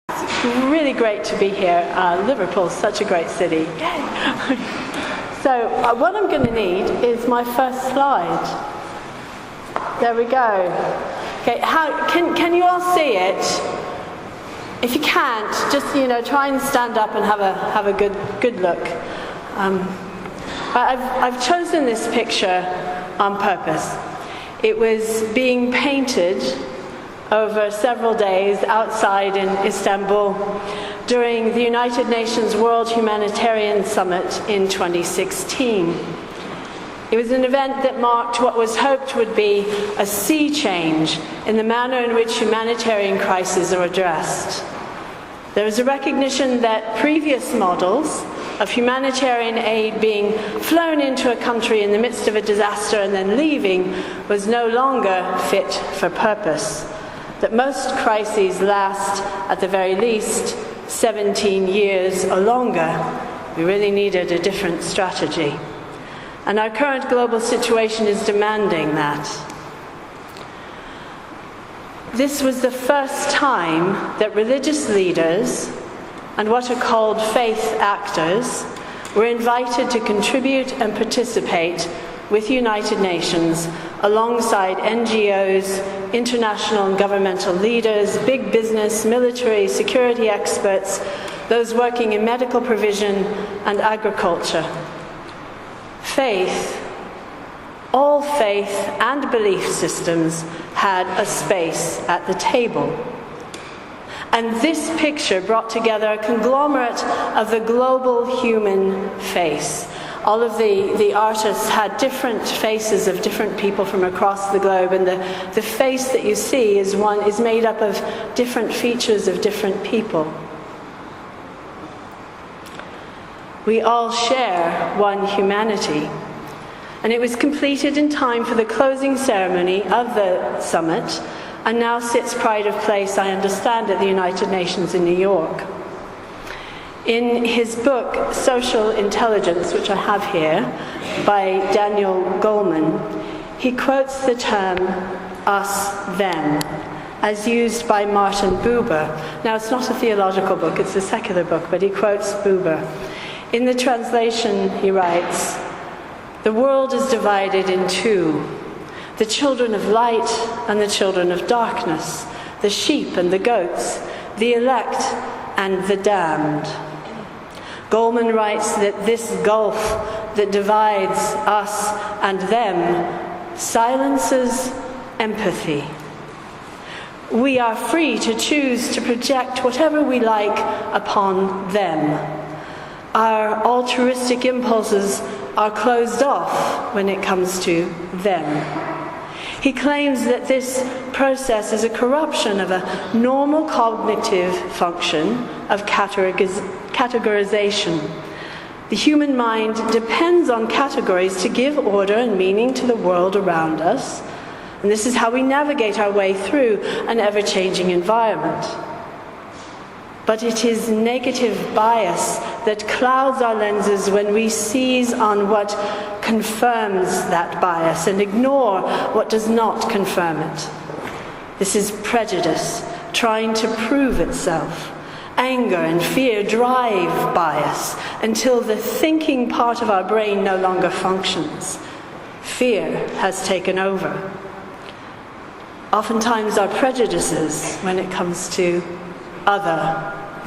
It's really great to be here. Liverpool's such a great city. Yay! So what I'm going to need is my first slide. There we go. Okay, can you all see it? If you can't, just try and stand up and have a good look. I've chosen this picture on purpose. It was being painted over several days outside in Istanbul during the United Nations World Humanitarian Summit in 2016. It was an event that marked what was hoped would be a sea change in the manner in which humanitarian crises are addressed. There was a recognition that previous models of humanitarian aid being flown into a country in the midst of a disaster and then leaving was no longer fit for purpose. That most crises last, at the very least, 17 years or longer. We really needed a different strategy. And our current global situation is demanding that. This was the first time that religious leaders and what are called faith actors were invited to contribute and participate with United Nations alongside NGOs, international and governmental leaders, big business, military, security experts, those working in medical provision and agriculture. Faith, all faith and belief systems had a space at the table. And this picture brought together a conglomerate of the global human face. All of the artists had different faces of different people from across the globe, and the face that you see is made up of different features of different people. We all share one humanity, and it was completed in time for the closing ceremony of the summit, and now sits pride of place, I understand, at the United Nations in New York. In his book, Social Intelligence, which I have here, by Daniel Goleman, he quotes the term us, them, as used by Martin Buber. Now, it's not a theological book, it's a secular book, but he quotes Buber. In the translation, he writes, "The world is divided in two, the children of light and the children of darkness, the sheep and the goats, the elect and the damned." Goleman writes that this gulf that divides us and them silences empathy. We are free to choose to project whatever we like upon them. Our altruistic impulses are closed off when it comes to them. He claims that this process is a corruption of a normal cognitive function of categorization. The human mind depends on categories to give order and meaning to the world around us, and this is how we navigate our way through an ever-changing environment. But it is negative bias that clouds our lenses when we seize on what confirms that bias and ignore what does not confirm it. This is prejudice, trying to prove itself. Anger and fear drive bias until the thinking part of our brain no longer functions. Fear has taken over. Oftentimes our prejudices, when it comes to other,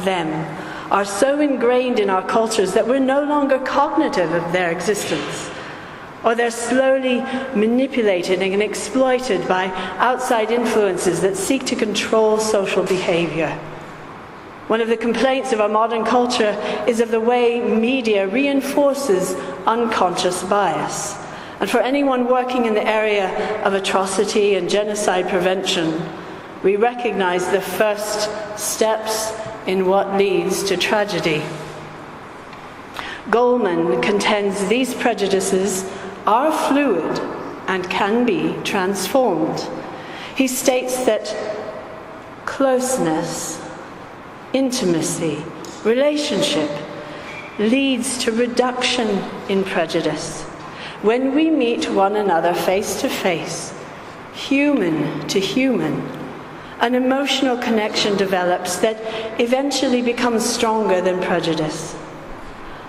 them, are so ingrained in our cultures that we're no longer cognitive of their existence, or they're slowly manipulated and exploited by outside influences that seek to control social behavior. One of the complaints of our modern culture is of the way media reinforces unconscious bias. And for anyone working in the area of atrocity and genocide prevention, we recognize the first steps in what leads to tragedy. Goleman contends these prejudices are fluid and can be transformed. He states that closeness, intimacy, relationship leads to reduction in prejudice. When we meet one another face to face, human to human, an emotional connection develops that eventually becomes stronger than prejudice.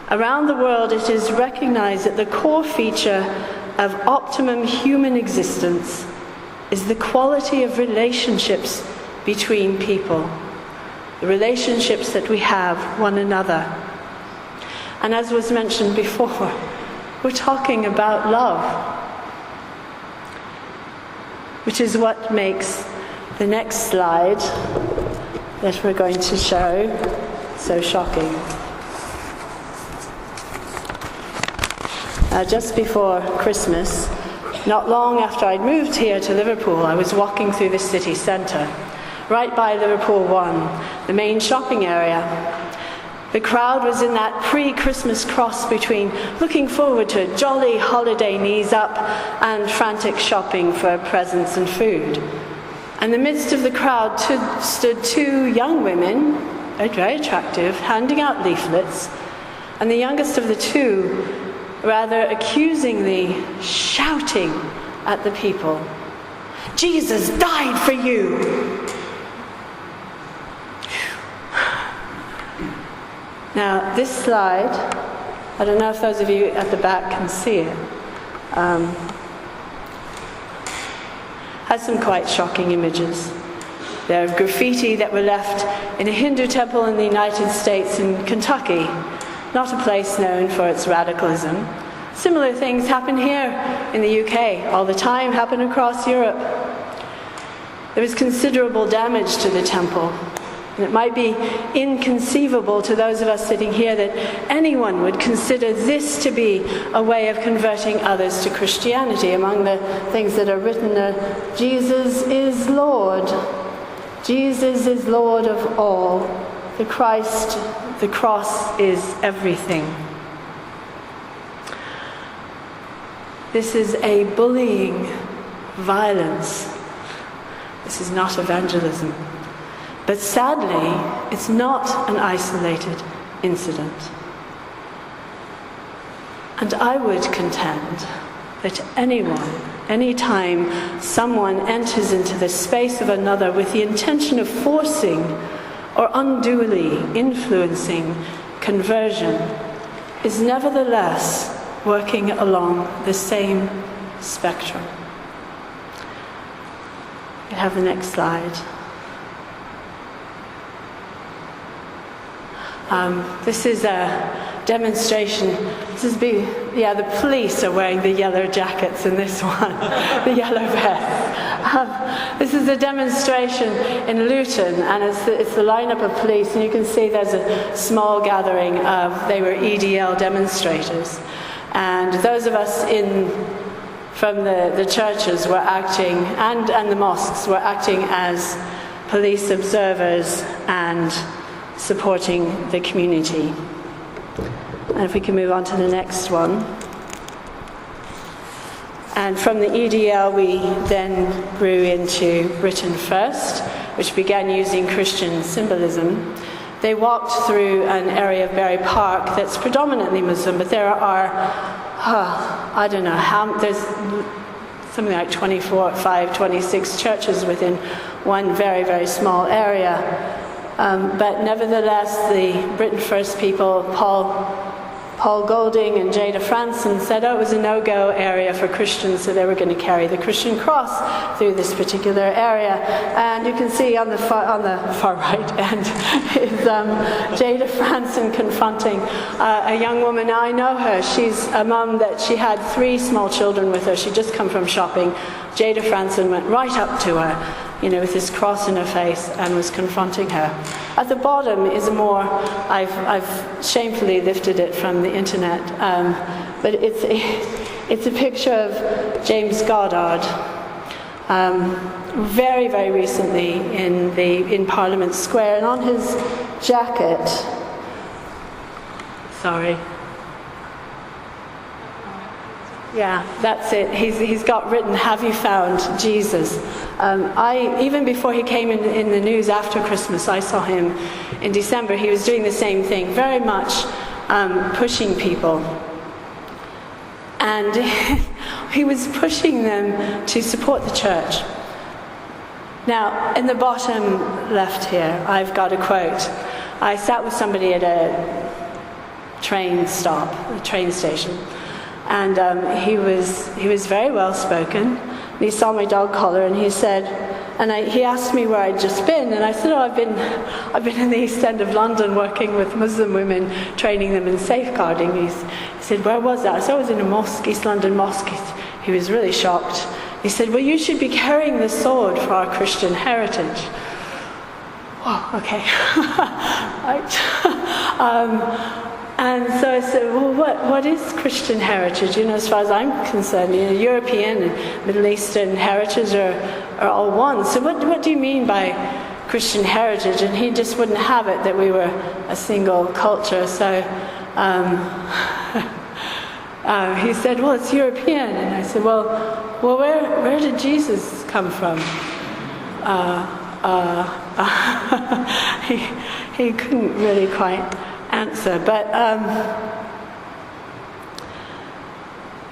Around the world, it is recognized that the core feature of optimum human existence is the quality of relationships between people, the relationships that we have one another. And as was mentioned before, we're talking about love, which is what makes the next slide that we're going to show so shocking. Just before Christmas, not long after I'd moved here to Liverpool, I was walking through the city centre, right by Liverpool 1, the main shopping area. The crowd was in that pre-Christmas cross between looking forward to a jolly holiday knees up and frantic shopping for presents and food. In the midst of the crowd stood two young women, very attractive, handing out leaflets, and the youngest of the two rather accusingly shouting at the people, "Jesus died for you!" Now, this slide, I don't know if those of you at the back can see it, has some quite shocking images. There are graffiti that were left in a Hindu temple in the United States in Kentucky, not a place known for its radicalism. Similar things happen here in the UK all the time, happen across Europe. There was considerable damage to the temple. And it might be inconceivable to those of us sitting here that anyone would consider this to be a way of converting others to Christianity. Among the things that are written are, Jesus is Lord. Jesus is Lord of all. The Christ, the cross is everything. This is a bullying violence. This is not evangelism. But sadly, it's not an isolated incident. And I would contend that anytime someone enters into the space of another with the intention of forcing or unduly influencing conversion, is nevertheless working along the same spectrum. You have the next slide. This is a demonstration. The police are wearing the yellow jackets in this one, the yellow vests. This is a demonstration in Luton, and it's the lineup of police, and you can see there's a small gathering they were EDL demonstrators. And those of us from the churches were acting, and the mosques were acting as police observers and supporting the community. And if we can move on to the next one. And from the EDL we then grew into Britain First, which began using Christian symbolism. They walked through an area of Bury Park that's predominantly Muslim, but there are, I don't know how, there's something like 26 churches within one very, very small area. But nevertheless, the Britain First people, Paul Golding and Jada Franson, said, it was a no-go area for Christians, so they were going to carry the Christian cross through this particular area. And you can see on the far right end is Jada Franson confronting a young woman. Now, I know her. She's a mum that she had 3 small children with her. She'd just come from shopping. Jada Franson went right up to her, with this cross in her face, and was confronting her. At the bottom is a more, I've shamefully lifted it from the internet, but it's a picture of James Goddard, very, very recently in Parliament Square, and on his jacket, sorry. Yeah, that's it. He's got written, "Have you found Jesus?" Even before he came in the news after Christmas, I saw him in December. He was doing the same thing, very much pushing people. And he was pushing them to support the church. Now, in the bottom left here, I've got a quote. I sat with somebody at a train stop, a train station, and he was very well spoken. And he saw my dog collar, and he said, he asked me where I'd just been, and I said, I've been in the East End of London working with Muslim women, training them in safeguarding. He said, where was that? I said, I was in a mosque, East London mosque. He was really shocked. He said, well, you should be carrying the sword for our Christian heritage. Oh, okay. Right. And so I said, well, what is Christian heritage? As far as I'm concerned, European and Middle Eastern heritage are all one. So what do you mean by Christian heritage? And he just wouldn't have it that we were a single culture. So he said, well, it's European. And I said, well, where did Jesus come from? He couldn't really quite answer, but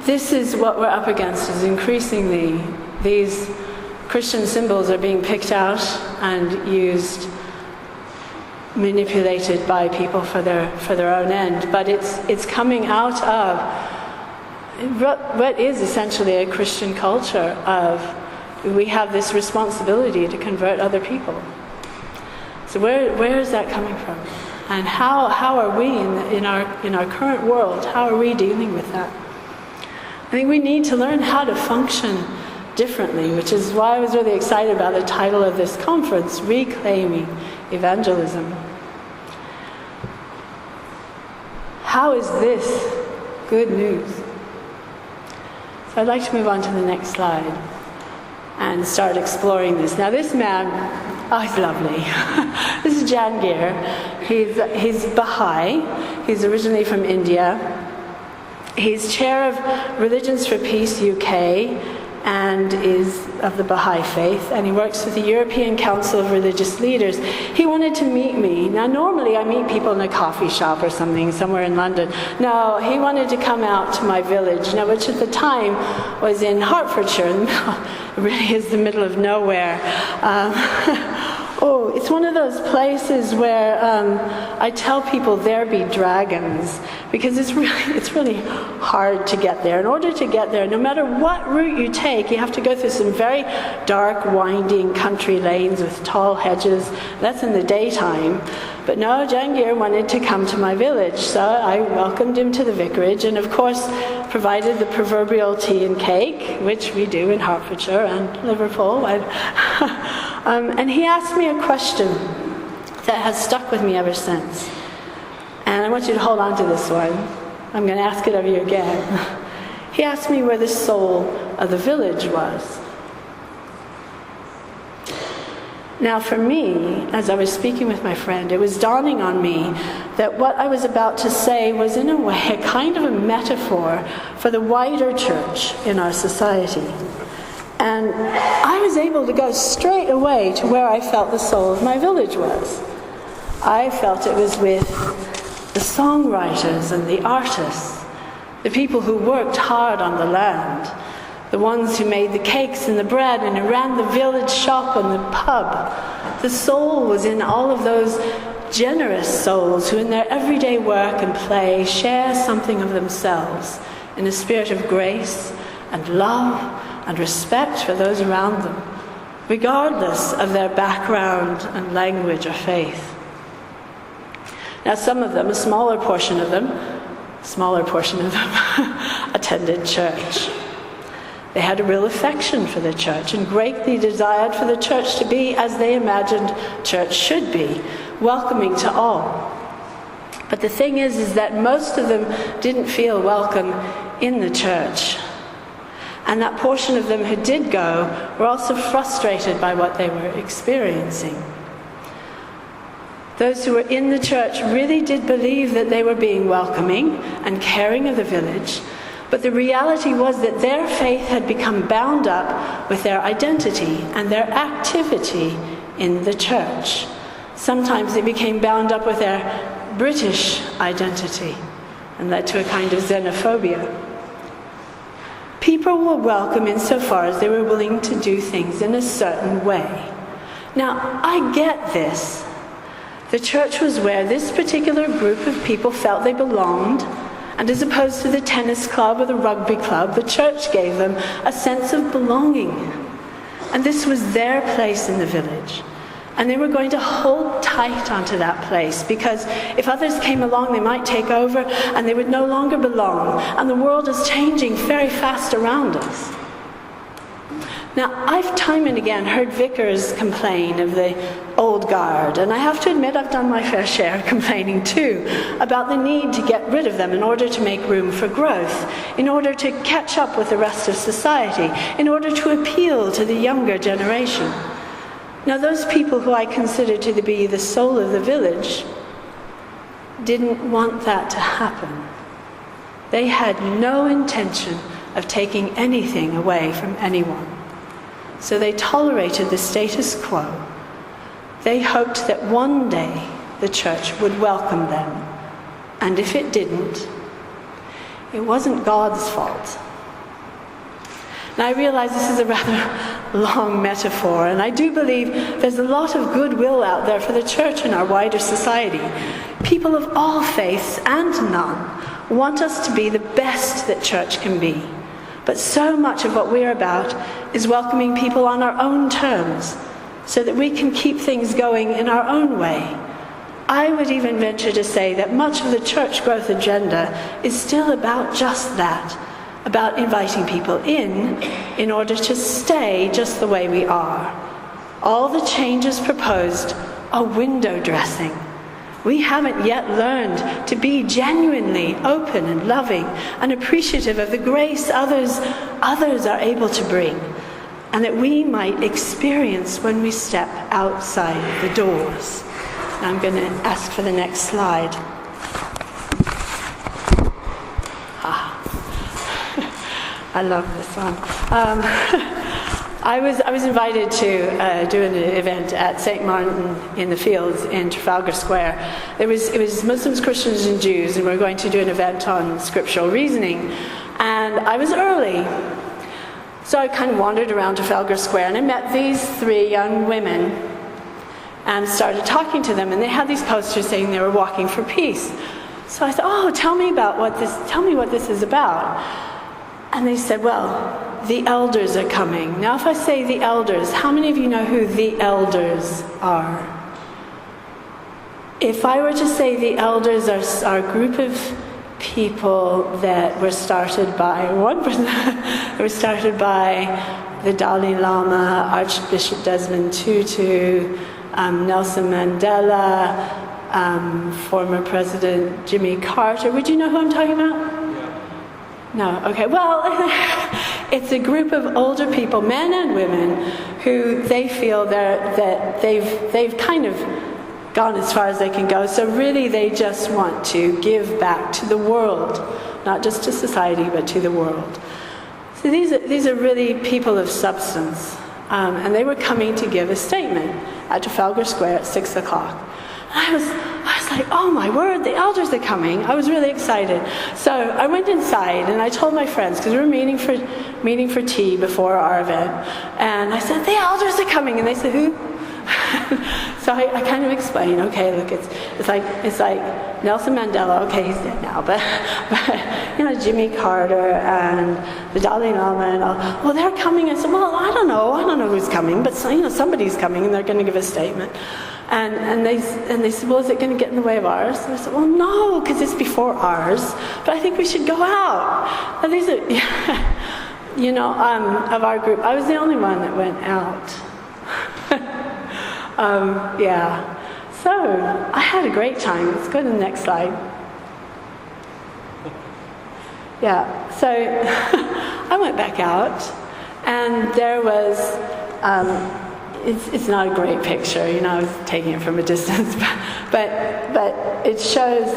this is what we're up against, is increasingly these Christian symbols are being picked out and used, manipulated by people for their own end, but it's coming out of what is essentially a Christian culture of we have this responsibility to convert other people. So where is that coming from? And how are we in our current world? How are we dealing with that? I think we need to learn how to function differently, which is why I was really excited about the title of this conference, Reclaiming Evangelism. How is this good news? So I'd like to move on to the next slide and start exploring this. Now this man, he's lovely. This is Jahangir. He's Baha'i. He's originally from India. He's chair of Religions for Peace UK and is of the Baha'i faith, and he works with the European Council of Religious Leaders. He wanted to meet me. Now normally I meet people in a coffee shop or something somewhere in London. No, he wanted to come out to my village, which at the time was in Hertfordshire. It really is the middle of nowhere. It's one of those places where I tell people there be dragons, because it's really hard to get there. In order to get there, no matter what route you take, you have to go through some very dark, winding country lanes with tall hedges. That's in the daytime. But no, Jahangir wanted to come to my village, so I welcomed him to the vicarage, and of course provided the proverbial tea and cake, which we do in Hertfordshire and Liverpool. And he asked me a question that has stuck with me ever since. And I want you to hold on to this one. I'm going to ask it of you again. He asked me where the soul of the village was. Now for me, as I was speaking with my friend, it was dawning on me that what I was about to say was in a way a kind of a metaphor for the wider church in our society. And I was able to go straight away to where I felt the soul of my village was. I felt it was with the songwriters and the artists, the people who worked hard on the land, the ones who made the cakes and the bread and who ran the village shop and the pub. The soul was in all of those generous souls who in their everyday work and play share something of themselves in a spirit of grace and love and respect for those around them, regardless of their background and language or faith. Now some of them, a smaller portion of them, attended church. They had a real affection for the church and greatly desired for the church to be as they imagined church should be, welcoming to all. But the thing is that most of them didn't feel welcome in the church. And that portion of them who did go were also frustrated by what they were experiencing. Those who were in the church really did believe that they were being welcoming and caring of the village, but the reality was that their faith had become bound up with their identity and their activity in the church. Sometimes they became bound up with their British identity and led to a kind of xenophobia. People were welcome insofar as they were willing to do things in a certain way. Now, I get this. The church was where this particular group of people felt they belonged, and as opposed to the tennis club or the rugby club, the church gave them a sense of belonging. And this was their place in the village. And they were going to hold tight onto that place, because if others came along, they might take over and they would no longer belong. And the world is changing very fast around us. Now, I've time and again heard vicars complain of the old guard, and I have to admit I've done my fair share of complaining too about the need to get rid of them in order to make room for growth, in order to catch up with the rest of society, in order to appeal to the younger generation. Now, those people who I consider to be the soul of the village didn't want that to happen. They had no intention of taking anything away from anyone. So they tolerated the status quo. They hoped that one day the church would welcome them. And if it didn't, it wasn't God's fault. Now, I realize this is a rather long metaphor, and I do believe there's a lot of goodwill out there for the church in our wider society. People of all faiths and none want us to be the best that church can be. But so much of what we're about is welcoming people on our own terms, so that we can keep things going in our own way. I would even venture to say that much of the church growth agenda is still about just that, about inviting people in order to stay just the way we are. All the changes proposed are window dressing. We haven't yet learned to be genuinely open and loving and appreciative of the grace others are able to bring, and that we might experience when we step outside the doors. Now I'm going to ask for the next slide. I love this one. I was invited to do an event at St. Martin in the Fields in Trafalgar Square. It was Muslims, Christians, and Jews, and we were going to do an event on scriptural reasoning. And I was early, so I kind of wandered around Trafalgar Square, and I met these three young women and started talking to them. And they had these posters saying they were walking for peace. So I said, "Oh, tell me what this is about." And they said, "Well, the elders are coming." Now, if I say the elders, how many of you know who the elders are? If I were to say the elders are a group of people that were started by the Dalai Lama, Archbishop Desmond Tutu, Nelson Mandela, former President Jimmy Carter. Would you know who I'm talking about? No? Okay. Well, it's a group of older people, men and women, who they feel that they've kind of gone as far as they can go. So really they just want to give back to the world, not just to society, but to the world. So these are really people of substance. And they were coming to give a statement at Trafalgar Square at 6 o'clock. I was like, oh my word, the elders are coming. I was really excited. So I went inside and I told my friends, because we were meeting for tea before our event, and I said, the elders are coming. And they said, who? So I kind of explained, okay, look, it's like Nelson Mandela, okay, he's dead now, but Jimmy Carter and the Dalai Lama and all, well, they're coming. I said, well, I don't know who's coming, but somebody's coming and they're going to give a statement. And they said, well, is it going to get in the way of ours? And I said, well, no, because it's before ours, but I think we should go out. And these are, of our group, I was the only one that went out. So I had a great time. Let's go to the next slide. Yeah, so I went back out, and there was, it's not a great picture, I was taking it from a distance, but it shows,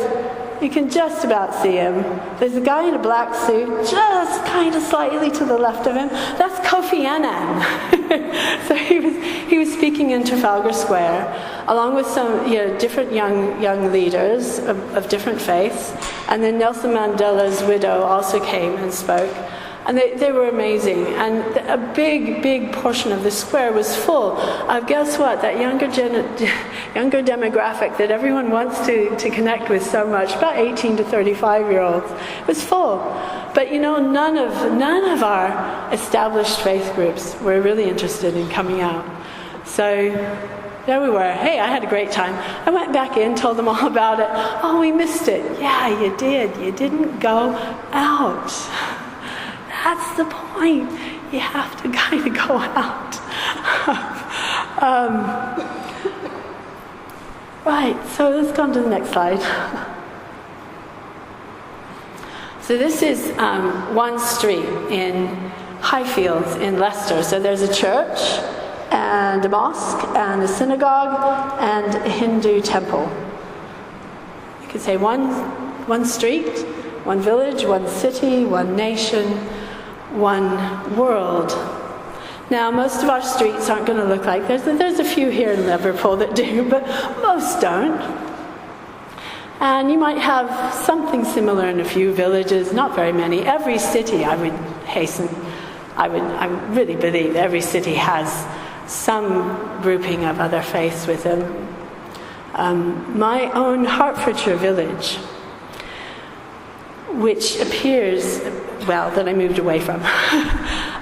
you can just about see him. There's a guy in a black suit just kind of slightly to the left of him. That's Kofi Annan. So he was speaking in Trafalgar Square, along with some different young leaders of different faiths. And then Nelson Mandela's widow also came and spoke. And they were amazing. And a big portion of the square was full of, guess what, that younger demographic that everyone wants to connect with so much, about 18 to 35-year-olds, was full. But none of our established faith groups were really interested in coming out. So there we were. Hey, I had a great time. I went back in, told them all about it. Oh, we missed it. Yeah, you did. You didn't go out. That's the point. You have to kind of go out. Right, so let's go on to the next slide. So this is one street in Highfields in Leicester. So there's a church and a mosque and a synagogue and a Hindu temple. You could say one street, one village, one city, one nation, one world. Now, most of our streets aren't going to look like this. There's a few here in Liverpool that do, but most don't. And you might have something similar in a few villages, not very many. Every city, I really believe every city has some grouping of other faiths with them. My own Hertfordshire village, which appears, that I moved away from,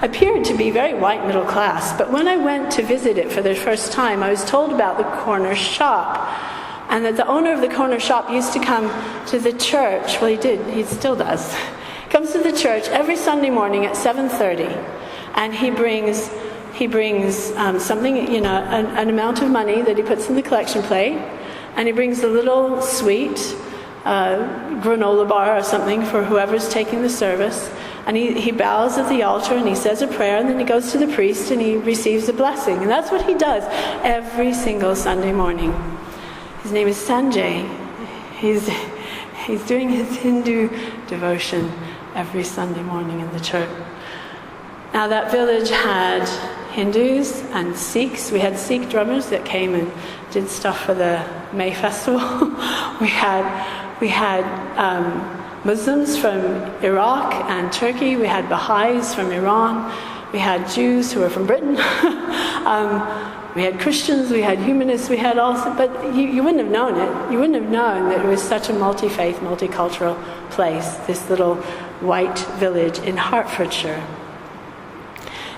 appeared to be very white middle class. But when I went to visit it for the first time, I was told about the corner shop, and that the owner of the corner shop used to come to the church. Well, he did. He still does. Comes to the church every Sunday morning at 7:30, and he brings something, an amount of money that he puts in the collection plate, and he brings a little sweet granola bar or something for whoever's taking the service, and he bows at the altar and he says a prayer, and then he goes to the priest and he receives a blessing. And that's what he does every single Sunday morning. His name is Sanjay. He's doing his Hindu devotion every Sunday morning in the church. Now that village had Hindus and Sikhs. We had Sikh drummers that came and did stuff for the May festival. We had Muslims from Iraq and Turkey. We had Baha'is from Iran. We had Jews who were from Britain. We had Christians, we had humanists, we had all, but you wouldn't have known it. You wouldn't have known that it was such a multi-faith, multicultural place, this little white village in Hertfordshire.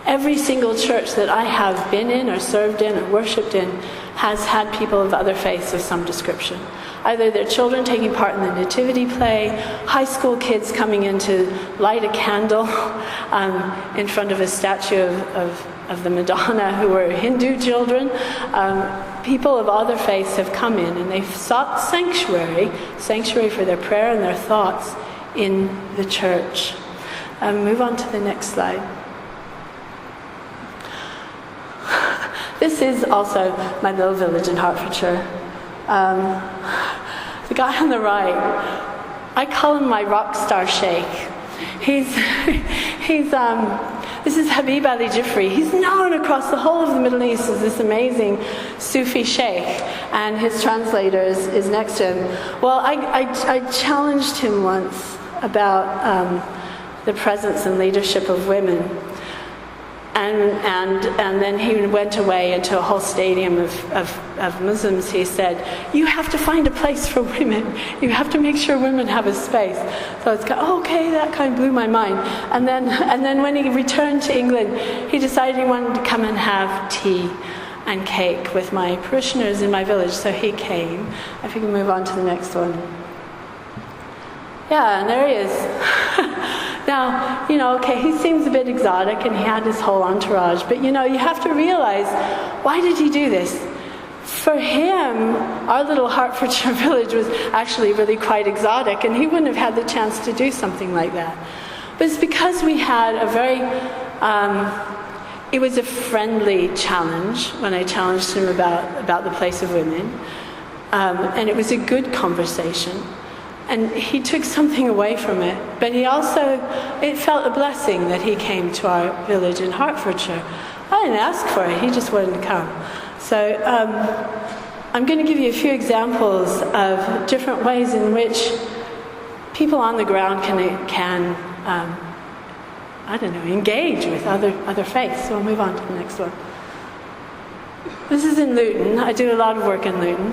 Every single church that I have been in or served in or worshipped in has had people of other faiths of some description. Either their children taking part in the nativity play, high school kids coming in to light a candle in front of a statue of the Madonna who were Hindu children. People of other faiths have come in and they've sought sanctuary for their prayer and their thoughts in the church. Move on to the next slide. This is also my little village in Hertfordshire. The guy on the right, I call him my rock star sheikh. This is Habib Ali Jifri. He's known across the whole of the Middle East as this amazing Sufi sheikh, and his translator is next to him. Well, I challenged him once about the presence and leadership of women. And then he went away into a whole stadium of Muslims. He said, you have to find a place for women. You have to make sure women have a space. So it's okay, that kind of blew my mind. And then when he returned to England, he decided he wanted to come and have tea and cake with my parishioners in my village. So he came. If you can move on to the next one. Yeah, and there he is. Now, he seems a bit exotic and he had his whole entourage, but you have to realize, why did he do this? For him, our little Hertfordshire village was actually really quite exotic, and he wouldn't have had the chance to do something like that. But it's because we had a very, it was a friendly challenge when I challenged him about the place of women, and it was a good conversation. And he took something away from it, but it felt a blessing that he came to our village in Hertfordshire. I didn't ask for it, he just wanted to come. So I'm going to give you a few examples of different ways in which people on the ground can engage with other faiths. So we'll move on to the next one. This is in Luton. I do a lot of work in Luton.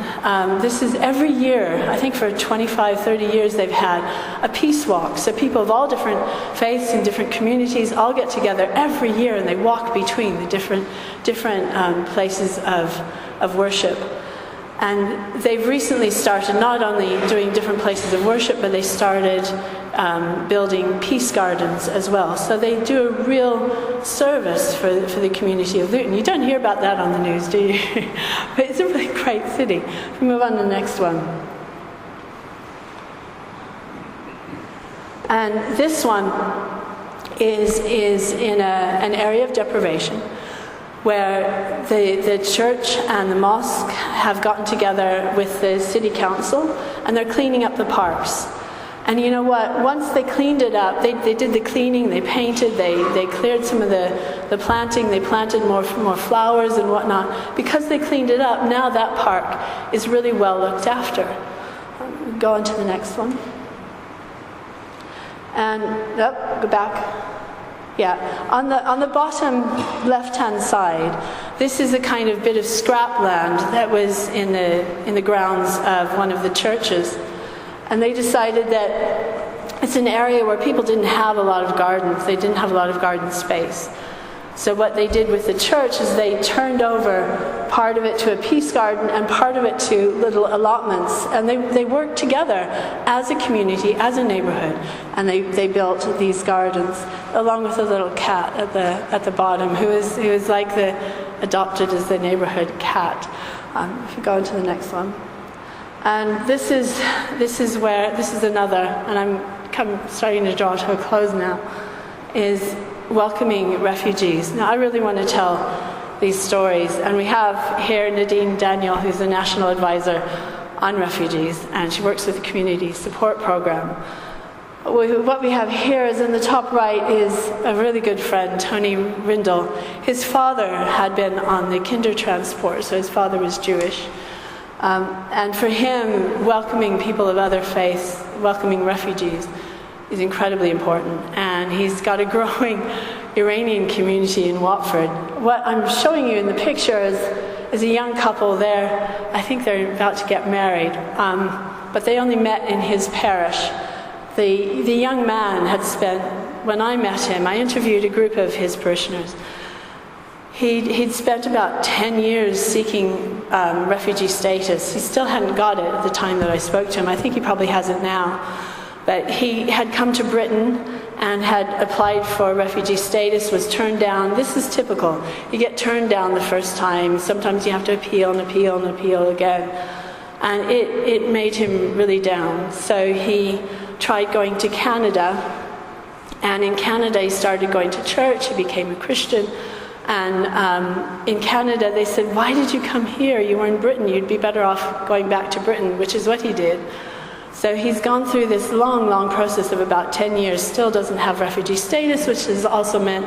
This is every year, I think for 25, 30 years, they've had a peace walk. So people of all different faiths and different communities all get together every year and they walk between the different places of worship. And they've recently started not only doing different places of worship, but they started building peace gardens as well. So they do a real service for the community of Luton. You don't hear about that on the news, do you? But it's a really great city. We move on to the next one. And this one is in an area of deprivation, where the church and the mosque have gotten together with the city council and they're cleaning up the parks. And you know what? Once they cleaned it up, they did the cleaning, they painted, they cleared some of the planting, they planted more flowers and whatnot. Because they cleaned it up, now that park is really well looked after. Go on to the next one. And, go back. Yeah, on the bottom left-hand side, this is a kind of bit of scrap land that was in the grounds of one of the churches, and they decided that it's an area where people didn't have a lot of gardens. They didn't have a lot of garden space. So what they did with the church is they turned over part of it to a peace garden and part of it to little allotments. And they worked together as a community, as a neighborhood. And they built these gardens, along with a little cat at the bottom, who is like adopted as the neighborhood cat. If you go on to the next one. And this is another, and I'm starting to draw to a close now, is welcoming refugees. Now, I really want to tell these stories, and we have here Nadine Daniel, who's the National Advisor on Refugees, and she works with the Community Support Program. What we have here is in the top right is a really good friend, Tony Rindle. His father had been on the Kinder transport, so his father was Jewish. And for him, welcoming people of other faiths, welcoming refugees, is incredibly important. And he's got a growing Iranian community in Watford. What I'm showing you in the picture is a young couple there. I think they're about to get married, but they only met in his parish. The young man had spent, when I met him, I interviewed a group of his parishioners. He'd spent about 10 years seeking refugee status. He still hadn't got it at the time that I spoke to him. I think he probably has it now. But he had come to Britain and had applied for refugee status, was turned down. This is typical. You get turned down the first time. Sometimes you have to appeal and appeal and appeal again. And it made him really down. So he tried going to Canada. And in Canada, he started going to church. He became a Christian. And in Canada, they said, "Why did you come here? You were in Britain. You'd be better off going back to Britain," which is what he did. So he's gone through this long process of about 10 years, still doesn't have refugee status, which has also meant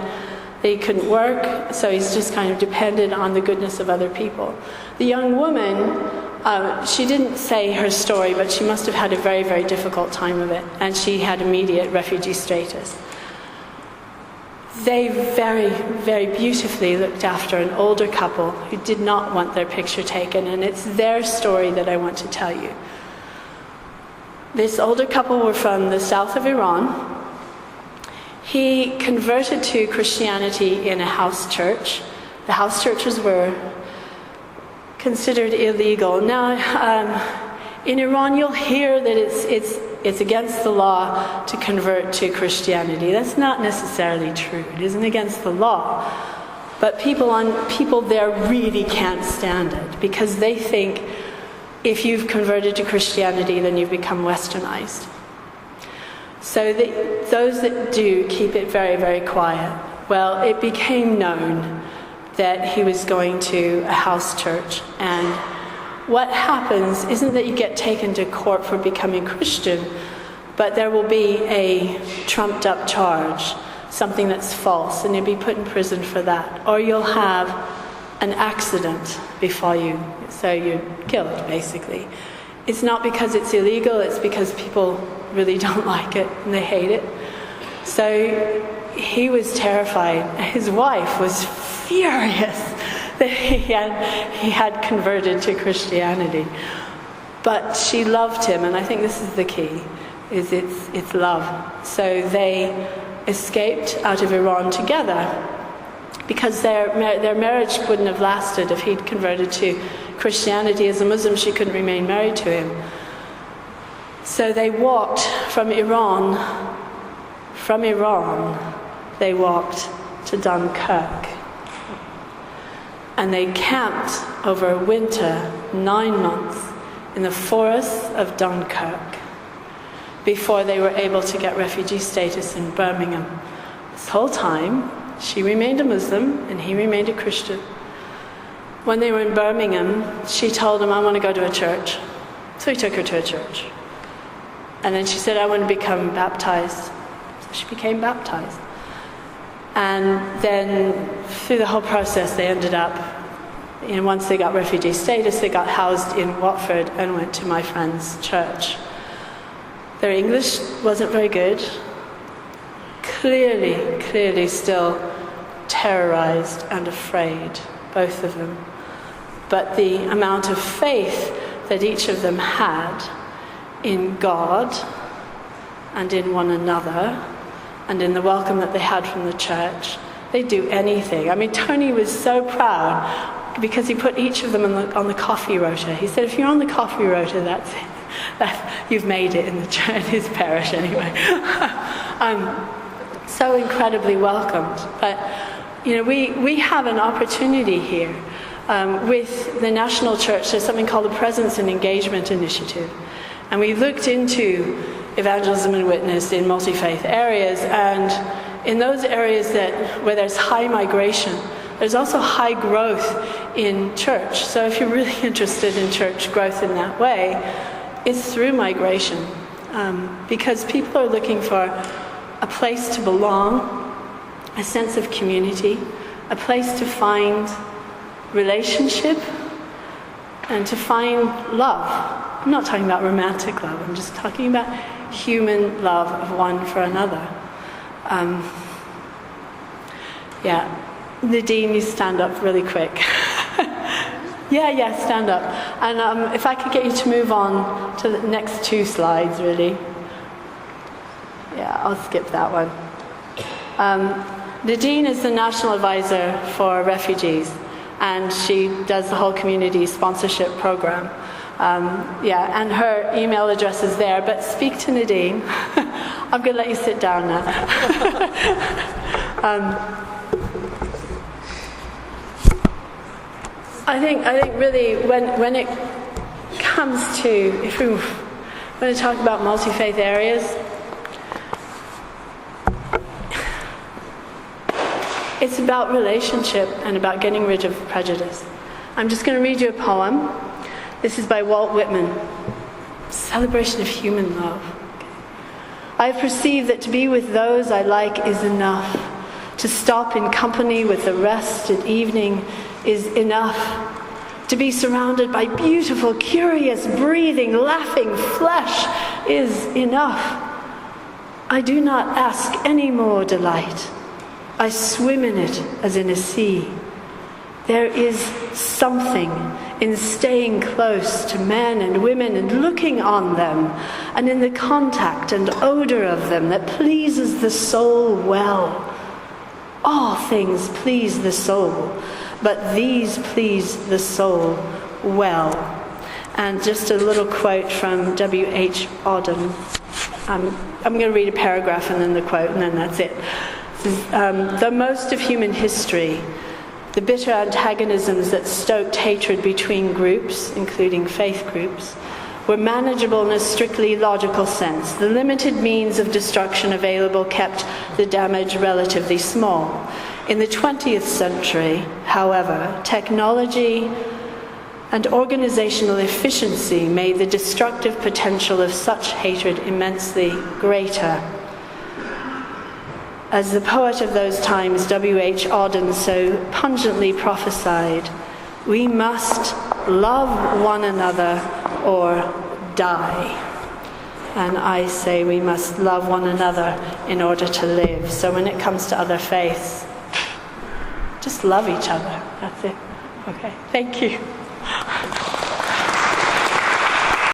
that he couldn't work, so he's just kind of dependent on the goodness of other people. The young woman, she didn't say her story, but she must have had a very difficult time of it, and she had immediate refugee status. They very beautifully looked after an older couple who did not want their picture taken, and it's their story that I want to tell you. This older couple were from the south of Iran. He converted to Christianity in a house church. The house churches were considered illegal. Now, in Iran, you'll hear that it's against the law to convert to Christianity. That's not necessarily true. It isn't against the law. But people there really can't stand it because they think if you've converted to Christianity, then you've become westernized. So those that do keep it very quiet. Well, it became known that he was going to a house church. And what happens isn't that you get taken to court for becoming Christian, but there will be a trumped up charge, something that's false, and you'll be put in prison for that. Or you'll have an accident befall you, so you're killed, basically. It's not because it's illegal, it's because people really don't like it and they hate it. So he was terrified. His wife was furious that he had converted to Christianity. But she loved him, and I think this is the key, is it's love. So they escaped out of Iran together, because their marriage wouldn't have lasted if he'd converted to Christianity. As a Muslim, she couldn't remain married to him. So they walked from Iran, they walked to Dunkirk. And they camped over a winter, 9 months, in the forests of Dunkirk before they were able to get refugee status in Birmingham. This whole time, she remained a Muslim and he remained a Christian. When they were in Birmingham, she told him, I want to go to a church. So he took her to a church. And then she said, I want to become baptized. So she became baptized. And then through the whole process, they ended up, once they got refugee status, they got housed in Watford and went to my friend's church. Their English wasn't very good. Clearly still terrorized and afraid, both of them. But the amount of faith that each of them had in God and in one another and in the welcome that they had from the church, they'd do anything. I mean, Tony was so proud because he put each of them on the coffee rota. He said, if you're on the coffee rota, that's it. You've made it in the church, in his parish anyway. So incredibly welcomed. But we have an opportunity here with the national church. There's something called the Presence and Engagement Initiative, and we looked into evangelism and witness in multi-faith areas, and in those areas where there's high migration, there's also high growth in church. So if you're really interested in church growth in that way, it's through migration, because people are looking for a place to belong, a sense of community, a place to find relationship, and to find love. I'm not talking about romantic love, I'm just talking about human love of one for another. Nadine, you stand up really quick. Yeah, stand up. And if I could get you to move on to the next 2 slides, really. Yeah, I'll skip that one. Nadine is the National Advisor for Refugees, and she does the whole community sponsorship program. And her email address is there, but speak to Nadine. I'm going to let you sit down now. I think really when it comes to, if we want to talk about multi-faith areas, it's about relationship and about getting rid of prejudice. I'm just going to read you a poem. This is by Walt Whitman, Celebration of Human Love. I have perceived that to be with those I like is enough. To stop in company with the rest at evening is enough. To be surrounded by beautiful, curious, breathing, laughing flesh is enough. I do not ask any more delight. I swim in it as in a sea. There is something in staying close to men and women and looking on them, and in the contact and odor of them that pleases the soul well. All things please the soul, but these please the soul well. And just a little quote from W.H. Auden. I'm going to read a paragraph and then the quote, and then that's it. This is, the most of human history, the bitter antagonisms that stoked hatred between groups, including faith groups, were manageable in a strictly logical sense. The limited means of destruction available kept the damage relatively small. In the 20th century, however, technology and organizational efficiency made the destructive potential of such hatred immensely greater. As the poet of those times, W.H. Auden, so pungently prophesied, we must love one another or die. And I say we must love one another in order to live. So when it comes to other faiths, just love each other. That's it. Okay, thank you.